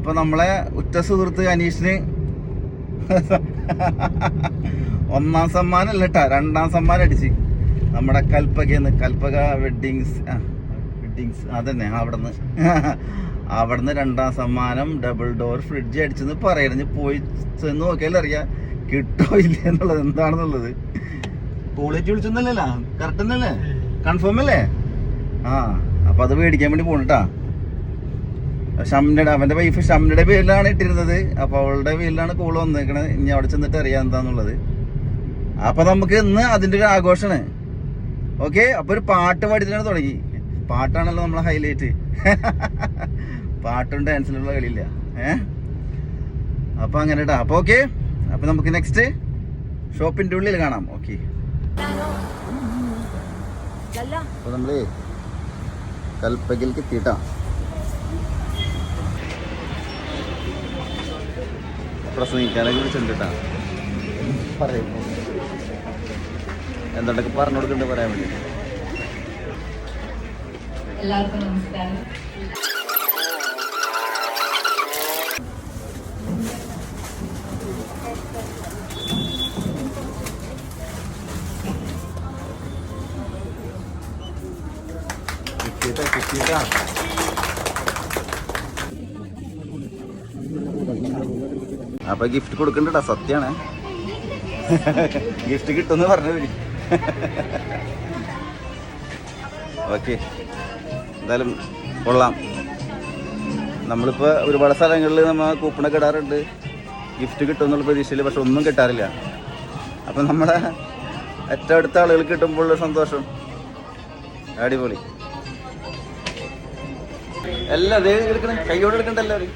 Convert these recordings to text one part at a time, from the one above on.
അപ്പൊ നമ്മളെ ഉറ്റ സുഹൃത്ത് അനീഷിന് ഒന്നാം സമ്മാനം അല്ല കേട്ടാ, 2ാം സമ്മാനം അടിച്ച് നമ്മുടെ കൽപ്പക വെഡിങ്സ് അതന്നെ അവിടുന്ന് 2ാം സമ്മാനം ഡബിൾ ഡോർ ഫ്രിഡ്ജ് അടിച്ചെന്ന് പറയണ. പോയി ചെന്ന് നോക്കിയാലും അറിയാം കിട്ടോ ഇല്ല എന്നുള്ളത്, എന്താണെന്നുള്ളത്. ക്വാളിറ്റി വിളിച്ചൊന്നല്ലല്ലോ, കറക്റ്റ് തന്നെയല്ലേ, കൺഫേം അല്ലേ? അപ്പൊ അത് മേടിക്കാൻ വേണ്ടി പോണട്ടാ. അവന്റെ വൈഫ് ഷംനയുടെ പേരിലാണ് ഇട്ടിരുന്നത്. അപ്പൊ അവളുടെ പേരിലാണ് കോള് വന്നേക്കണത്. ഇനി അവിടെ ചെന്നിട്ട് അറിയാം എന്താന്നുള്ളത്. അപ്പൊ നമുക്ക് ഇന്ന് അതിന്റെ ഒരു ആഘോഷമാണ്. ഓക്കെ, അപ്പൊ ഒരു പാട്ട് പാടിച്ചാണ് തുടങ്ങി. പാട്ടാണല്ലോ നമ്മളെ ഹൈലൈറ്റ്. പാട്ടും ഡാൻസിലുള്ള കളിയില്ല. അപ്പൊ അങ്ങനെ കേട്ടാ. അപ്പൊ ഓക്കെ, അപ്പൊ നമുക്ക് നെക്സ്റ്റ് ഷോപ്പിന്റെ ഉള്ളിൽ കാണാം. ഓക്കെ, അപ്പൊ നമ്മള് കൽപ്പകയിലേക്ക് എത്തിയിട്ടാ. പ്രസംഗിക്കാനൊക്കെ വിളിച്ചിട്ടാ. പറയുന്നു എന്തൊക്കെ പറഞ്ഞു കൊടുക്കണ്ട് പറയാൻ വേണ്ടി. എല്ലാവർക്കും നമസ്കാരം. അപ്പൊ ഗിഫ്റ്റ് കൊടുക്കണ്ടട്ടാ, സത്യാണ്. ഗിഫ്റ്റ് കിട്ടുമെന്ന് പറഞ്ഞു. ഓക്കെ, എന്തായാലും കൊള്ളാം. നമ്മളിപ്പോൾ ഒരുപാട് സ്ഥലങ്ങളിൽ നമ്മൾ കൂപ്പണൊക്കെ ഇടാറുണ്ട്, ഗിഫ്റ്റ് കിട്ടുമെന്നുള്ള പ്രതീക്ഷയിൽ. പക്ഷെ ഒന്നും കിട്ടാറില്ല. അപ്പം നമ്മുടെ ഏറ്റവും അടുത്ത ആളുകൾ കിട്ടുമ്പോഴുള്ള സന്തോഷം അടിപൊളി. എല്ലാവരും എടുക്കണം, കൈയോടെ എടുക്കണ്ട എല്ലാവരും.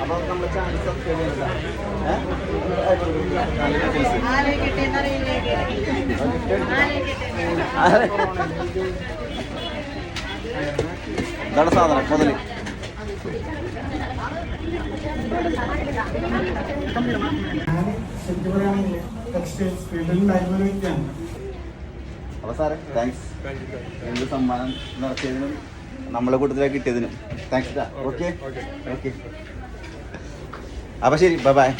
അപ്പോൾ നമ്മുടെ ചാനൽ സബ്സ്ക്രൈബ് ചെയ്യുന്നില്ല. ഇതാണ് സാധനം മുതല്. അപ്പോൾ സാറേ താങ്ക്സ്, എന്ത് സമ്മാനം നടത്തിയതിനും നമ്മളെ കൂട്ടത്തിലേക്ക് കിട്ടിയതിനും താങ്ക്സ്. ഓക്കെ ഓക്കെ, അപ്പോൾ ശരി, ബൈ ബൈ.